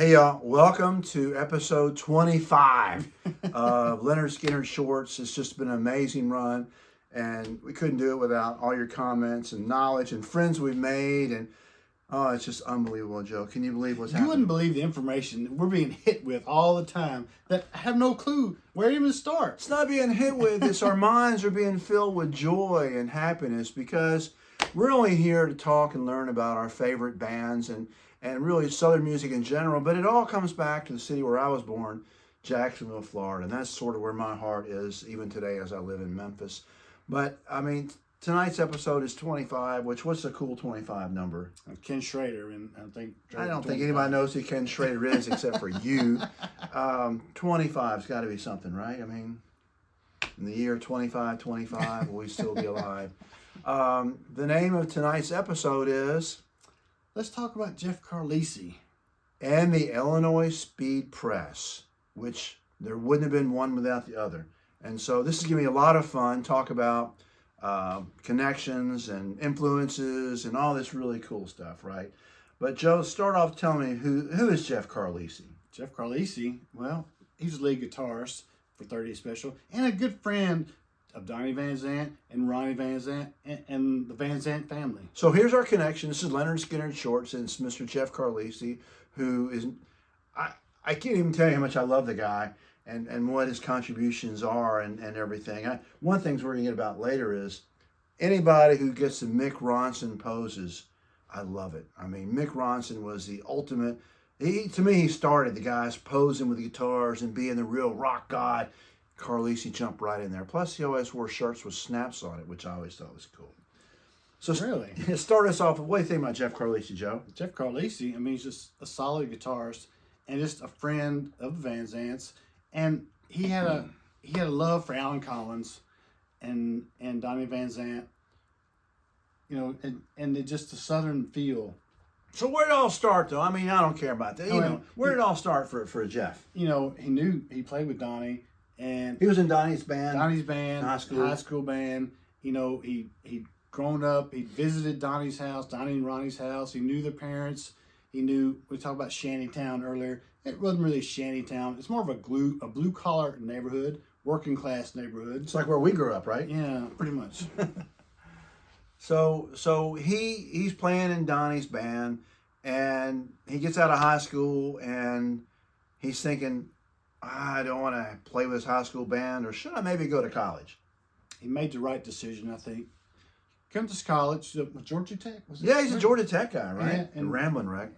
Hey y'all, welcome to episode 25 of Lynyrd Skynyrd Shorts. It's just been an amazing run, and we couldn't do it without all your comments and knowledge and friends we've made, and oh, it's just unbelievable, Joe. Can you believe what's happening? You wouldn't believe the information that we're being hit with all the time that I have no clue where to even start. It's not being hit with, it's our minds are being filled with joy and happiness because we're only here to talk and learn about our favorite bands and really Southern music in general, but it all comes back to the city where I was born, Jacksonville, Florida, and that's sort of where my heart is even today as I live in Memphis. But, I mean, tonight's episode is 25, what's a cool 25 number? Ken Schrader, and I don't think anybody knows who Ken Schrader is except for you. 25's got to be something, right? I mean, in the year 25, will we still be alive? The name of tonight's episode is... Let's talk about Jeff Carlisi. And the Illinois Speed Press, which there wouldn't have been one without the other. And so this is going to be a lot of fun, talk about connections and influences and all this really cool stuff, right? But Joe, start off telling me who is Jeff Carlisi? Jeff Carlisi, well, he's the lead guitarist for 30 Special and a good friend of Donnie VanZant and Ronnie VanZant and the VanZant family. So here's our connection. This is Lynyrd Skynyrd Shorts, and it's Mr. Jeff Carlisi, who is, I can't even tell you how much I love the guy and what his contributions are and everything. One thing we're going to get about later is anybody who gets the Mick Ronson poses, I love it. I mean, Mick Ronson was the ultimate, to me, he started the guys posing with guitars and being the real rock god. Carlisi jumped right in there. Plus, he always wore shirts with snaps on it, which I always thought was cool. So, really, start us off. What do you think about Jeff Carlisi, Joe? Jeff Carlisi, I mean, he's just a solid guitarist and just a friend of the VanZants. And he had a love for Alan Collins and Donnie VanZant. You know, and just the Southern feel. So where did it all start, though? I mean, I don't care about that. Where did it all start for Jeff? You know, he played with Donnie. And he was in Donnie's band. High school band. You know, he'd grown up. He'd visited Donnie and Ronnie's house. He knew their parents. He knew, we talked about Shantytown earlier. It wasn't really Shantytown. It's more of a blue collar neighborhood, working class neighborhood. It's like where we grew up, right? Yeah, pretty much. So he's playing in Donnie's band, and he gets out of high school, and he's thinking, I don't want to play with this high school band, or should I maybe go to college? He made the right decision, I think. Comes to college, Georgia Tech, was it? Yeah, he's a Georgia Tech guy, right? Yeah, and Ramblin' Wreck.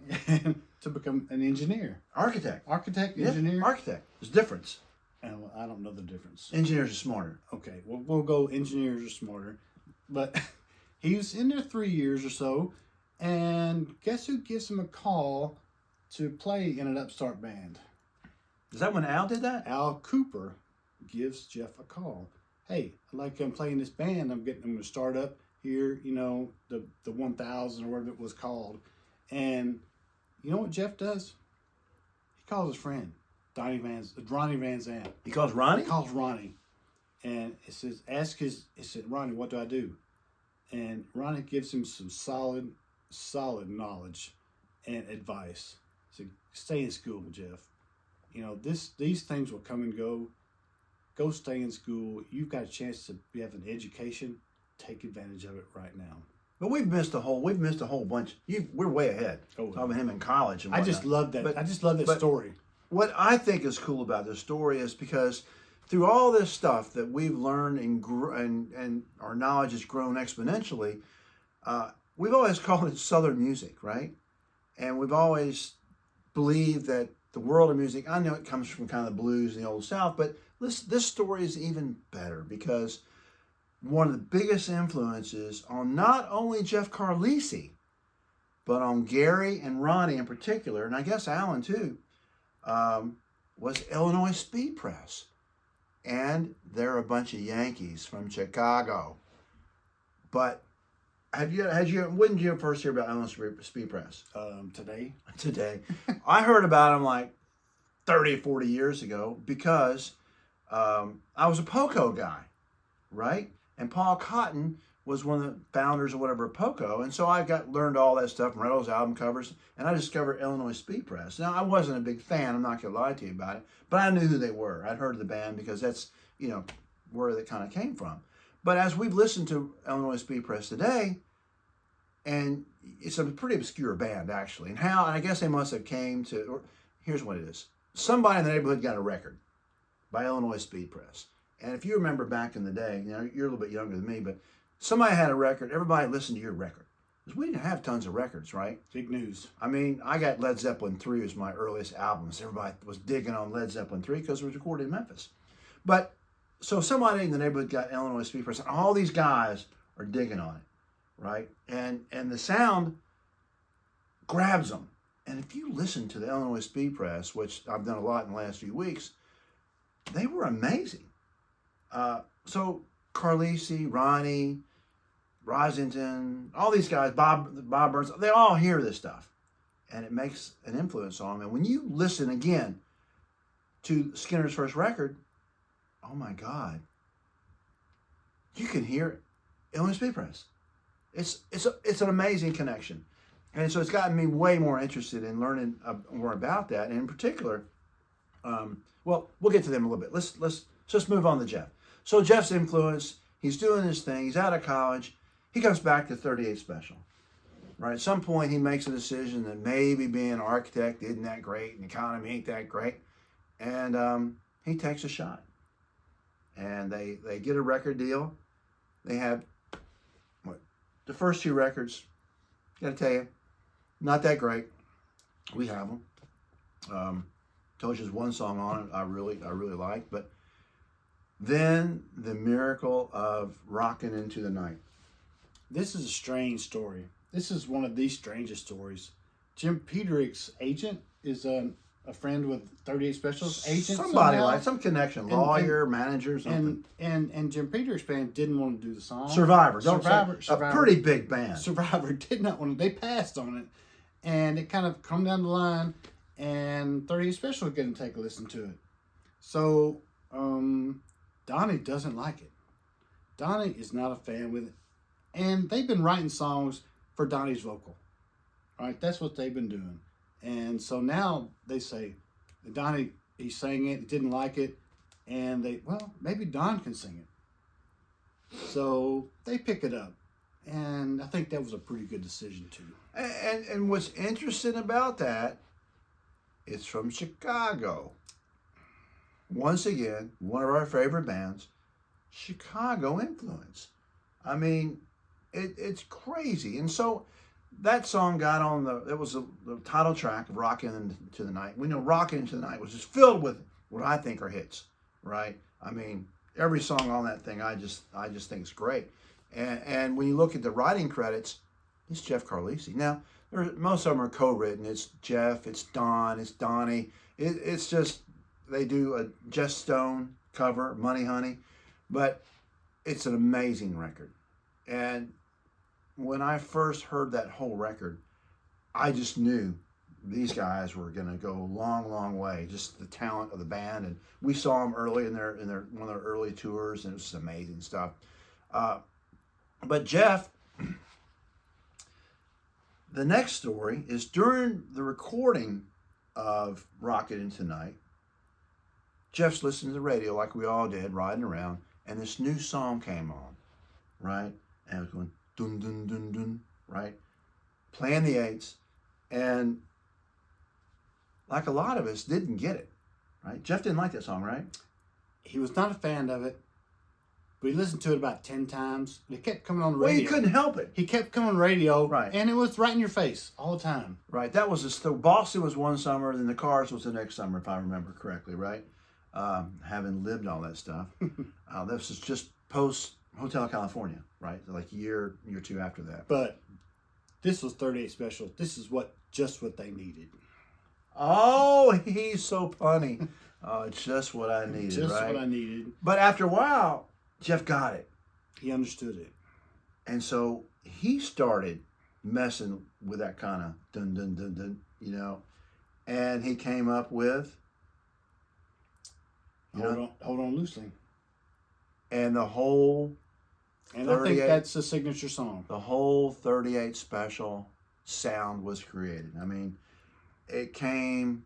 To become an engineer. Architect, engineer. Architect. There's a difference. And I don't know the difference. Engineers are smarter. Okay, we'll go engineers are smarter. But he was in there 3 years or so, and guess who gives him a call to play in an upstart band? Is that when Al did that? Al Cooper gives Jeff a call. Hey, I'd like to come play in this band. I'm going to start up here, you know, the 1000 or whatever it was called. And you know what Jeff does? He calls his friend, Ronnie VanZant. He calls Ronnie? He calls Ronnie. And it says, he said, Ronnie, what do I do? And Ronnie gives him some solid knowledge and advice. He said, stay in school, Jeff. You know, these things will come and go. Go stay in school. You've got a chance to have an education. Take advantage of it right now. But we've missed a whole bunch. We're way ahead. Oh, talking about him in college and whatnot. I just love that. I just love that story. What I think is cool about this story is because through all this stuff that we've learned and our knowledge has grown exponentially, we've always called it Southern music, right? And we've always believed that the world of music, I know it comes from kind of the blues in the Old South, but this story is even better because one of the biggest influences on not only Jeff Carlisi, but on Gary and Ronnie in particular, and I guess Alan too, was Illinois Speed Press. And they're a bunch of Yankees from Chicago. But when did you first hear about Illinois Speed Press? Today. I heard about them like 30 or 40 years ago because I was a Poco guy, right? And Paul Cotton was one of the founders or whatever of Poco, and so I learned all that stuff, and read all those album covers, and I discovered Illinois Speed Press. Now I wasn't a big fan, I'm not gonna lie to you about it, but I knew who they were. I'd heard of the band because that's where they kind of came from. But as we've listened to Illinois Speed Press today, and it's a pretty obscure band actually, and I guess they must have came to. Here's what it is: somebody in the neighborhood got a record by Illinois Speed Press, and if you remember back in the day, you're a little bit younger than me, but somebody had a record, everybody listened to your record. Because we didn't have tons of records, right? Big news. I mean, I got Led Zeppelin 3 as my earliest albums. Everybody was digging on Led Zeppelin 3 because it was recorded in Memphis. But, so somebody in the neighborhood got Illinois Speed Press, and all these guys are digging on it, right? And the sound grabs them. And if you listen to the Illinois Speed Press, which I've done a lot in the last few weeks, they were amazing. So Carlisi, Ronnie, VanZant, all these guys, Bob Burns, they all hear this stuff. And it makes an influence on them. And when you listen again to Skynyrd's first record, oh my God, you can hear it. Illinois Speed Press. It's an amazing connection. And so it's gotten me way more interested in learning more about that. And in particular, well, we'll get to them a little bit. Let's just move on to Jeff. So Jeff's influence, he's doing his thing, he's out of college, he comes back to 38 Special. Right? At some point he makes a decision that maybe being an architect isn't that great and the economy ain't that great. And he takes a shot. And they get a record deal. They have the first two records, gotta tell you, not that great. We have them. Told you there's one song on it I really like, but then the miracle of Rockin' Into the Night. This is a strange story. This is one of the strangest stories. Jim Peterik's agent is a friend with 38 Special's agent. Somebody like some connection, lawyer, manager, something. And Jim Peterik's band didn't want to do the song. Survivor, Survivor, a pretty big band. Survivor did not want to. They passed on it, and it kind of come down the line, and 38 Special was going to take a listen to it. So Donnie doesn't like it. Donnie is not a fan with it, and they've been writing songs for Donnie's vocal. All right, that's what they've been doing. And so now they say, Donnie, he sang it, he didn't like it, and maybe Don can sing it. So they pick it up, and I think that was a pretty good decision too. And what's interesting about that, it's from Chicago. Once again, one of our favorite bands, Chicago influence. I mean, it's crazy. And so that song got on it was the title track of Rockin' Into the Night. We know Rockin' Into the Night was just filled with what I think are hits, right? I mean, every song on that thing I just think is great. And when you look at the writing credits, it's Jeff Carlisi. Now, most of them are co-written. It's Jeff, it's Don, it's Donnie. It's just, they do a Jeff Stone cover, Money Honey, but it's an amazing record. And when I first heard that whole record, I just knew these guys were going to go a long, long way. Just the talent of the band, and we saw them early in their one of their early tours, and it was just amazing stuff. But Jeff, the next story is during the recording of Rockin' Into the Night, Jeff's listening to the radio like we all did, riding around, and this new song came on, right? And it was going dun dun dun dun, right? Playing the eights, and like a lot of us didn't get it, right? Jeff didn't like that song, right? He was not a fan of it, but he listened to it about 10 times. It kept coming on the radio. Well, he couldn't help it. He kept coming on the radio, right? And it was right in your face all the time, right? That was Boston was one summer, then the Cars was the next summer, if I remember correctly, right? Having lived all that stuff, this is just post Hotel California, right? Like year or two after that. But this was 38 Special. This is just what they needed. Oh, he's so punny. Oh, just what I needed, just right? what I needed. But after a while, Jeff got it. He understood it. And so he started messing with that kind of dun, dun, dun, dun, you know. And he came up with... Hold on loosely. And the whole And I think that's a signature song. The whole 38 special sound was created. I mean, it came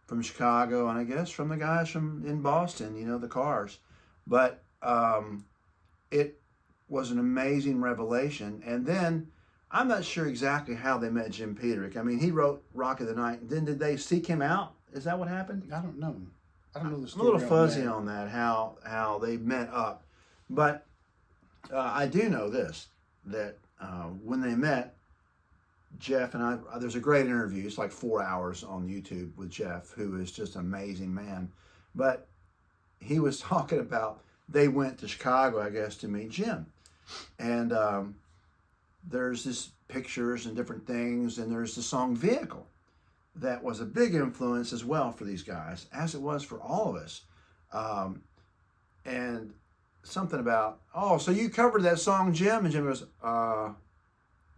from Chicago, and I guess from the guys from in Boston, you know, the Cars. But it was an amazing revelation. And then I'm not sure exactly how they met Jim Peterik. I mean, he wrote Rock of the Night. And then did they seek him out? Is that what happened? I don't know. I don't know the story. I'm a little fuzzy on that, how they met up. But I do know this, that when they met, Jeff and I, there's a great interview. It's like 4 hours on YouTube with Jeff, who is just an amazing man. But he was talking about, they went to Chicago, I guess, to meet Jim. And there's this pictures and different things, and there's the song Vehicle. That was a big influence as well for these guys, as it was for all of us. And something about, oh, so you covered that song, Jim? And Jim goes,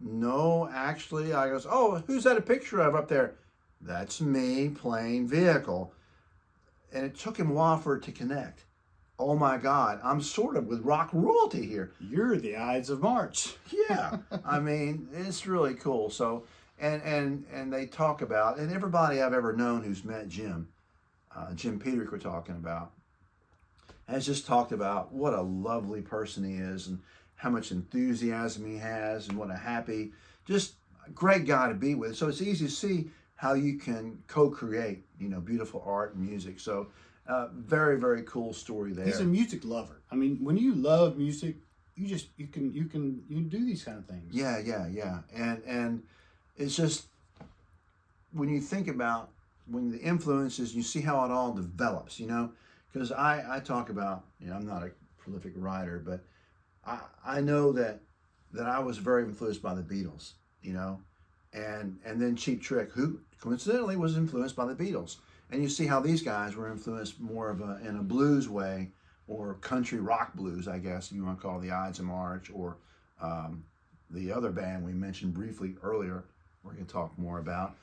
no, actually. I goes, oh, who's that a picture of up there? That's me playing Vehicle. And it took him a while for it to connect. Oh my God, I'm sort of with rock royalty here. You're the Ides of March. Yeah, I mean, it's really cool. So, and they talk about, and everybody I've ever known who's met Jim Peterik we're talking about, has just talked about what a lovely person he is and how much enthusiasm he has and what a happy, just great guy to be with. So it's easy to see how you can co-create, you know, beautiful art and music. So very, very cool story there. He's a music lover. I mean, when you love music, you can do these kind of things. Yeah. And it's just, when you think about when the influences, you see how it all develops, you know, because I talk about, you know, I'm not a prolific writer, but I know that I was very influenced by the Beatles, you know, and then Cheap Trick, who coincidentally was influenced by the Beatles. And you see how these guys were influenced more of in a blues way, or country rock blues, I guess you want to call the Ides of March, or the other band we mentioned briefly earlier, we're going to talk more about.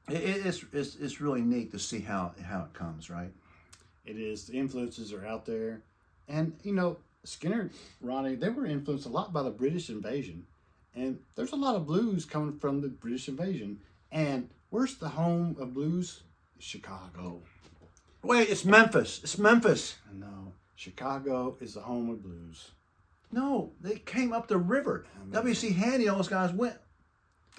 It's really neat to see how it comes, right? It is. The influences are out there. And, you know, Skynyrd, Ronnie, they were influenced a lot by the British invasion. And there's a lot of blues coming from the British invasion. And where's the home of blues? Chicago. Wait, it's Memphis. It's Memphis. No, Chicago is the home of blues. No, they came up the river. W.C. Handy, all those guys went.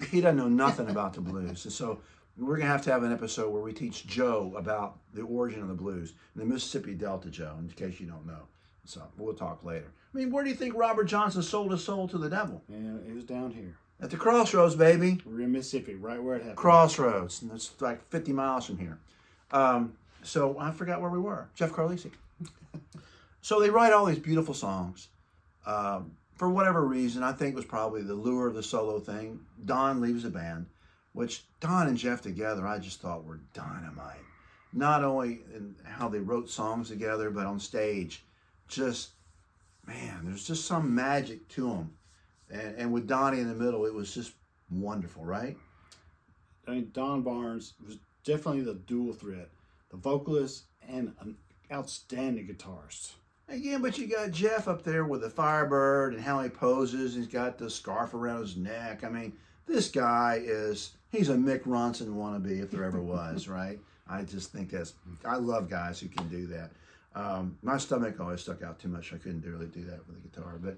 He doesn't know nothing about the blues. And so we're going to have an episode where we teach Joe about the origin of the blues, the Mississippi Delta, Joe, in case you don't know. So we'll talk later. I mean, where do you think Robert Johnson sold his soul to the devil? Yeah, it was down here. At the crossroads, baby. We're in Mississippi, right where it happened. Crossroads. And it's like 50 miles from here. So I forgot where we were. Jeff Carlisi. So they write all these beautiful songs. For whatever reason, I think it was probably the lure of the solo thing. Don leaves the band, which Don and Jeff together, I just thought were dynamite. Not only in how they wrote songs together, but on stage. Just, man, there's just some magic to them. And with Donnie in the middle, it was just wonderful, right? I mean, Don Barnes was definitely the dual threat, the vocalist and an outstanding guitarist. Again, but you got Jeff up there with the Firebird and how he poses. He's got the scarf around his neck. I mean, this guy he's a Mick Ronson wannabe if there ever was, right? I just think I love guys who can do that. My stomach always stuck out too much. I couldn't really do that with the guitar. But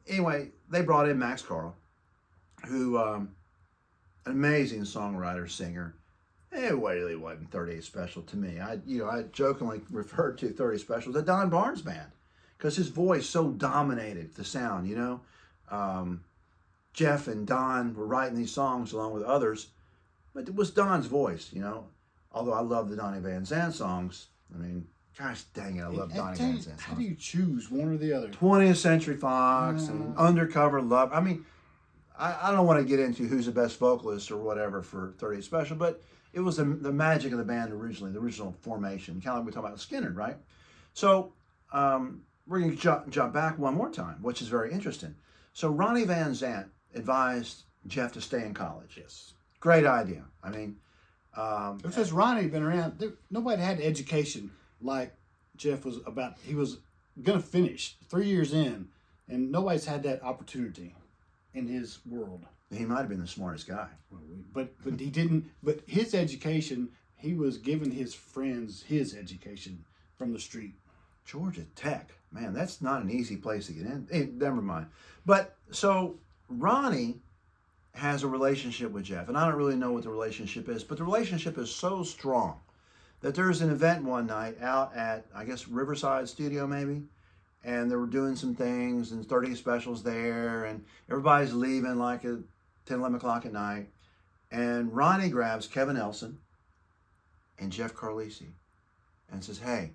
anyway, they brought in Max Carl, who, an amazing songwriter, singer. It really wasn't 38 Special to me. I jokingly referred to 38 Special as a Don Barnes band because his voice so dominated the sound, you know. Jeff and Don were writing these songs along with others, but it was Don's voice, you know. Although I love the Ronnie VanZant songs. I mean, gosh dang it, I love Ronnie VanZant songs. How do you choose one or the other? 20th Century Fox and Undercover Love. I mean, I don't want to get into who's the best vocalist or whatever for 38 Special, but it was the magic of the band originally, the original formation. Kind of like we talk about Skynyrd, right? So we're going to jump back one more time, which is very interesting. So Ronnie VanZant advised Jeff to stay in college. Yes. Great idea. I mean, because Ronnie had been around, nobody had education like Jeff was about. He was gonna finish 3 years in, and nobody's had that opportunity in his world. He might have been the smartest guy. But he didn't. But his education, he was giving his friends his education from the street. Georgia Tech, man, that's not an easy place to get in. Never mind. But so Ronnie has a relationship with Jeff, and I don't really know what the relationship is, but the relationship is so strong that there's an event one night out at, I guess, Riverside Studio maybe, and they were doing some things, and 30 specials there, and everybody's leaving like at 10, 11 o'clock at night, and Ronnie grabs Kevin Elson and Jeff Carlisi and says, hey,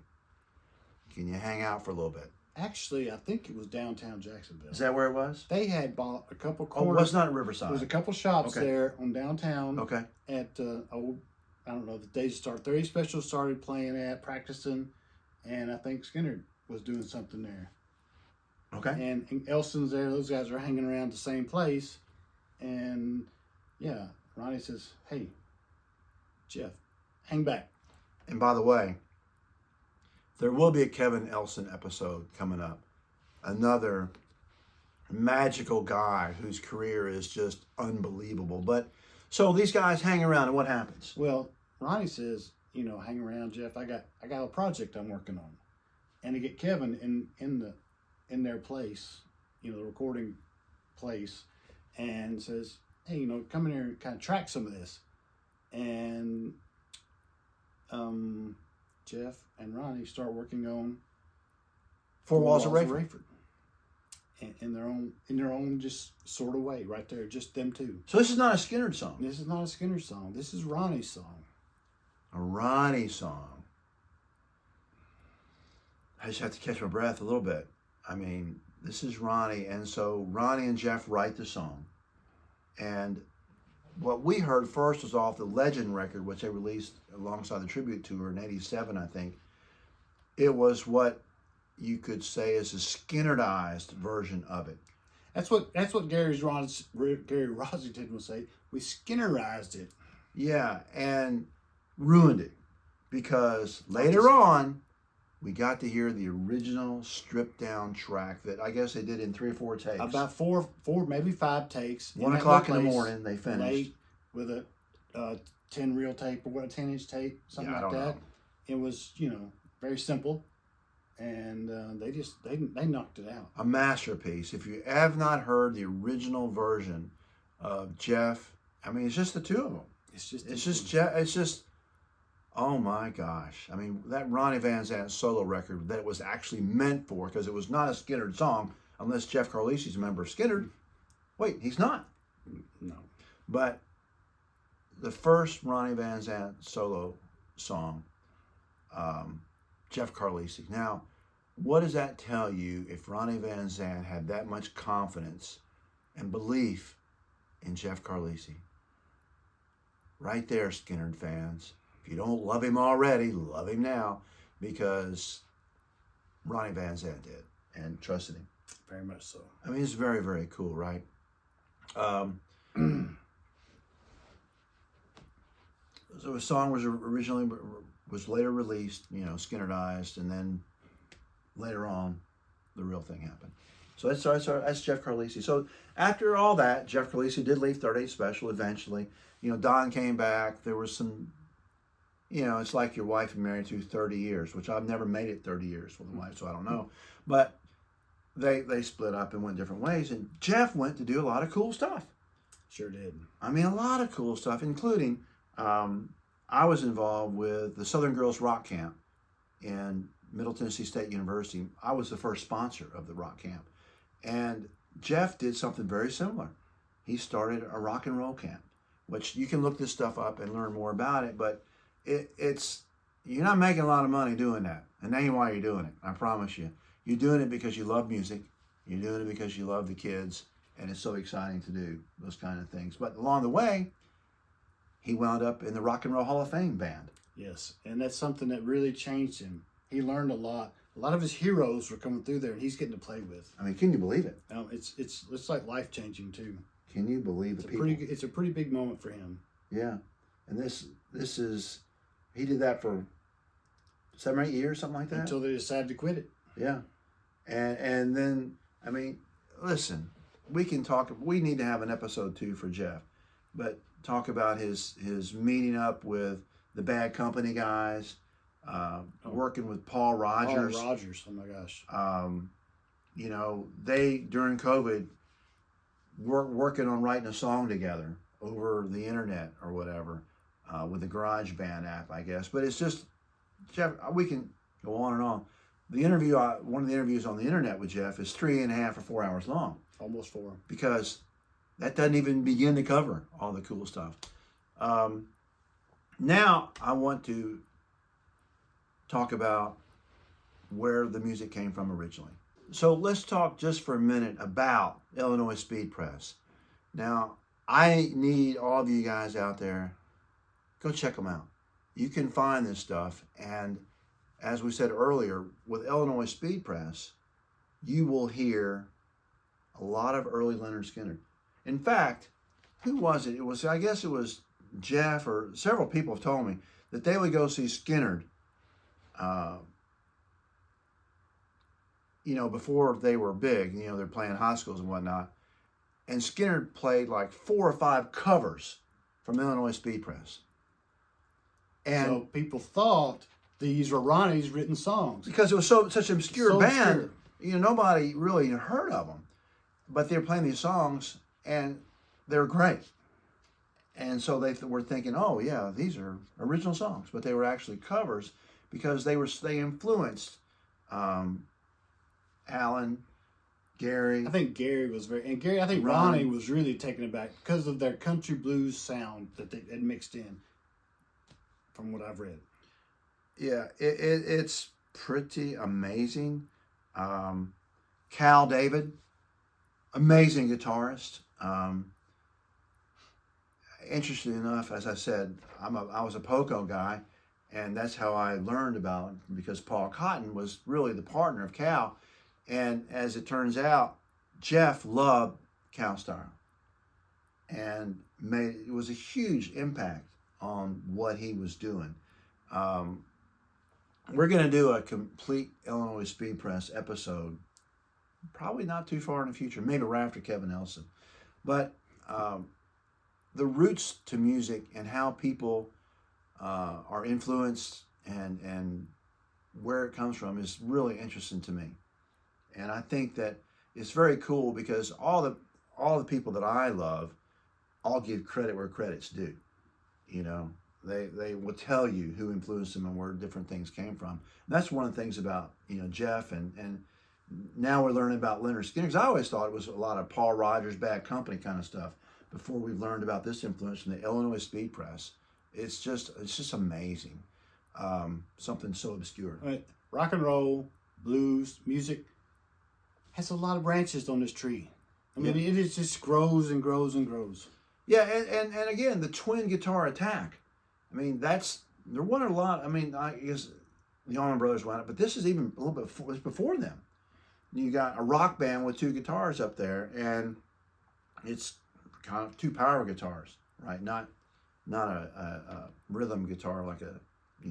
can you hang out for a little bit? Actually, I think it was downtown Jacksonville. Is that where it was? They had bought a couple Oh, corners. it was not at Riverside. There was a couple shops Okay. there on downtown. Okay. At I don't know, the day start 30 specials started playing at, practicing, and I think Skynyrd was doing something there. Okay. And Elson's there. Those guys are hanging around the same place, and yeah, Ronnie says, "Hey, Jeff, hang back." And by the way, there will be a Kevin Elson episode coming up. Another magical guy whose career is just unbelievable. But so these guys hang around, and what happens? Well, Ronnie says, hang around, Jeff. I got a project I'm working on, and to get Kevin in their place, the recording place, and says, hey, come in here and kind of track some of this, and Jeff and Ronnie start working on Four Walls of Rayford. In their own just sort of way, right there, just them two. So this is not a Skynyrd song. This is not a Skynyrd song. This is Ronnie's song. A Ronnie song. I just have to catch my breath a little bit. I mean, this is Ronnie, and so Ronnie and Jeff write the song. And what we heard first was off the Legend record, which they released alongside the tribute tour in '87, I think. It was what you could say is a Skynyrdized version of it. That's what Gary Rossington would say. We Skinnerized it. Yeah, and ruined it because later on we got to hear the original stripped down track that I guess they did in 3 or 4 takes. About four, maybe 5 takes. 1 o'clock in the morning they finished. Late with a 10 reel tape or what, a 10-inch tape, something like that. Know. It was very simple, and they knocked it out. A masterpiece. If you have not heard the original version of Jeff, I mean, it's just the two of them. It's just Jeff. It's just, oh my gosh. I mean, that Ronnie VanZant solo record that it was actually meant for, because it was not a Skynyrd song, unless Jeff Carlisi's a member of Skynyrd. Wait, he's not. No. But the first Ronnie VanZant solo song, Jeff Carlisi. Now, what does that tell you if Ronnie VanZant had that much confidence and belief in Jeff Carlisi? Right there, Skynyrd fans. If you don't love him already, love him now, because Ronnie VanZant did and trusted him. Very much so. I mean, it's very, very cool, right? So a song was later released, Skynyrdized, and then later on, the real thing happened. So that's Jeff Carlisi. So after all that, Jeff Carlisi did leave 30 Special eventually. Don came back. There was some, it's like your wife and married through 30 years, which I've never made it 30 years with a wife, so I don't know. But they split up and went different ways, and Jeff went to do a lot of cool stuff. Sure did. I mean, a lot of cool stuff, including I was involved with the Southern Girls Rock Camp in Middle Tennessee State University. I was the first sponsor of the rock camp. And Jeff did something very similar. He started a rock and roll camp, which you can look this stuff up and learn more about it, but it's you're not making a lot of money doing that. And that ain't why you're doing it, I promise you. You're doing it because you love music. You're doing it because you love the kids, and it's so exciting to do those kind of things. But along the way, he wound up in the Rock and Roll Hall of Fame band. Yes, and that's something that really changed him. He learned a lot. A lot of his heroes were coming through there, and he's getting to play with. I mean, can you believe it? It's like life changing too. Can you believe the people? It's a pretty big moment for him. Yeah, and this is he did that for 7 or 8 years, something like that. Until they decided to quit it. Yeah, And then, I mean, listen, we can talk. We need to have an episode 2 for Jeff, but talk about his meeting up with the Bad Company guys, working with Paul Rogers. Paul Rogers, oh my gosh. You know, they during COVID working on writing a song together over the internet or whatever, with the GarageBand app, I guess. But it's just Jeff. We can go on and on. The interview, one of the interviews on the internet with Jeff is 3.5 or 4 hours long. Almost 4. Because that doesn't even begin to cover all the cool stuff. Now I want to talk about where the music came from originally. So let's talk just for a minute about Illinois Speed Press. Now, I need all of you guys out there, go check them out. You can find this stuff, and as we said earlier, with Illinois Speed Press, you will hear a lot of early Lynyrd Skynyrd. In fact, who was it? I guess it was Jeff, or several people have told me that they would go see Skynyrd, you know, before they were big. You know, they're playing high schools and whatnot. And Skynyrd played like 4 or 5 covers from Illinois Speed Press. And so people thought these were Ronnie's written songs. Because it was such an obscure band, you know, nobody really heard of them. But they were playing these songs, and they were great. And so they were thinking, oh, yeah, these are original songs. But they were actually covers because they influenced Alan, Gary. I think Gary was I think Ronnie was really taken aback because of their country blues sound that they had mixed in, from what I've read. Yeah, it's pretty amazing. Cal David, amazing guitarist. Interesting enough, as I said, I was a Poco guy, and that's how I learned about it, because Paul Cotton was really the partner of Cal. And as it turns out, Jeff loved Cal style, and it was a huge impact on what he was doing. We're going to do a complete Illinois Speed Press episode, probably not too far in the future, maybe right after Kevin Nelson. But the roots to music and how people are influenced and where it comes from is really interesting to me. And I think that it's very cool because all the people that I love all give credit where credit's due. You know, they will tell you who influenced them and where different things came from. And that's one of the things about, you know, Jeff, and now we're learning about Lynyrd Skynyrd. Because I always thought it was a lot of Paul Rogers, Bad Company kind of stuff before we've learned about this influence from the Illinois Speed Press. It's just amazing. Something so obscure. Right. Rock and roll, blues, music has a lot of branches on this tree. I mean, it just grows and grows and grows. Yeah, and again, the twin guitar attack. I mean, there wasn't a lot. I mean, I guess the Allman Brothers went it, but this is even a little bit before them. You got a rock band with 2 guitars up there, and it's kind of 2 power guitars, right? Not a rhythm guitar like a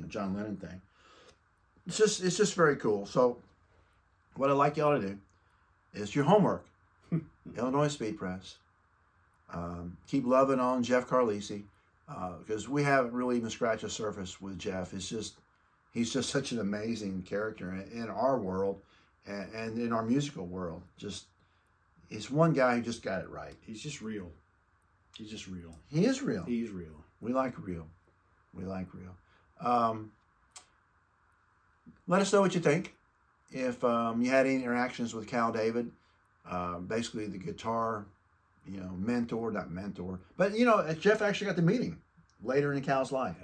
John Lennon thing. It's just very cool. So what I'd like y'all to do is your homework. Illinois Speed Press. Keep loving on Jeff Carlisi, because we haven't really even scratched the surface with Jeff. He's just such an amazing character in our world and in our musical world. He's one guy who just got it right. He's just real. He is real. He's real. We like real. Let us know what you think. If you had any interactions with Cal David, basically the guitar, not mentor, but Jeff actually got to meet him later in Cal's life,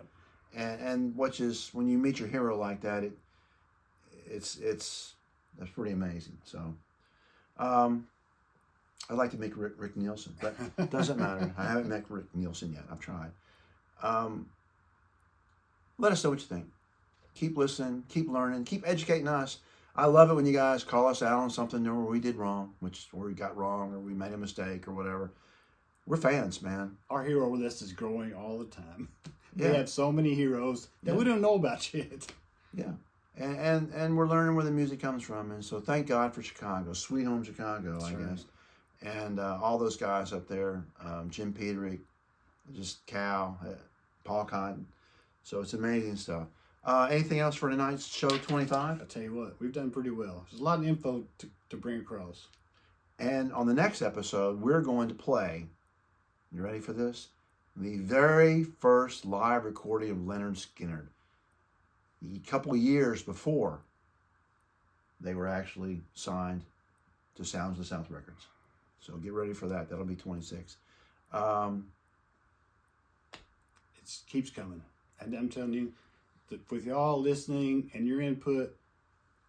and which is when you meet your hero like that, that's pretty amazing. So, I'd like to meet Rick Nielsen, but it doesn't matter. I haven't met Rick Nielsen yet. I've tried. Let us know what you think. Keep listening, keep learning, keep educating us. I love it when you guys call us out on something where we did wrong, or we got wrong, or we made a mistake, or whatever. We're fans, man. Our hero list is growing all the time. Yeah. We have so many heroes that we don't know about yet. Yeah. and we're learning where the music comes from. And so thank God for Chicago, sweet home Chicago, I guess. And all those guys up there, Jim Peterik, just Cal, Paul Cotton. So it's amazing stuff. Anything else for tonight's show 25? I'll tell you what, we've done pretty well. There's a lot of info to bring across. And on the next episode, we're going to play, you ready for this? The very first live recording of Lynyrd Skynyrd. A couple of years before they were actually signed to Sounds of the South Records. So get ready for that. That'll be 26. It keeps coming. And I'm telling you, that with y'all listening and your input,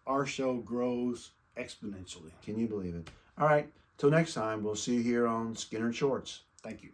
our show grows exponentially. Can you believe it? All right. Till next time, we'll see you here on Skynyrd Shorts. Thank you.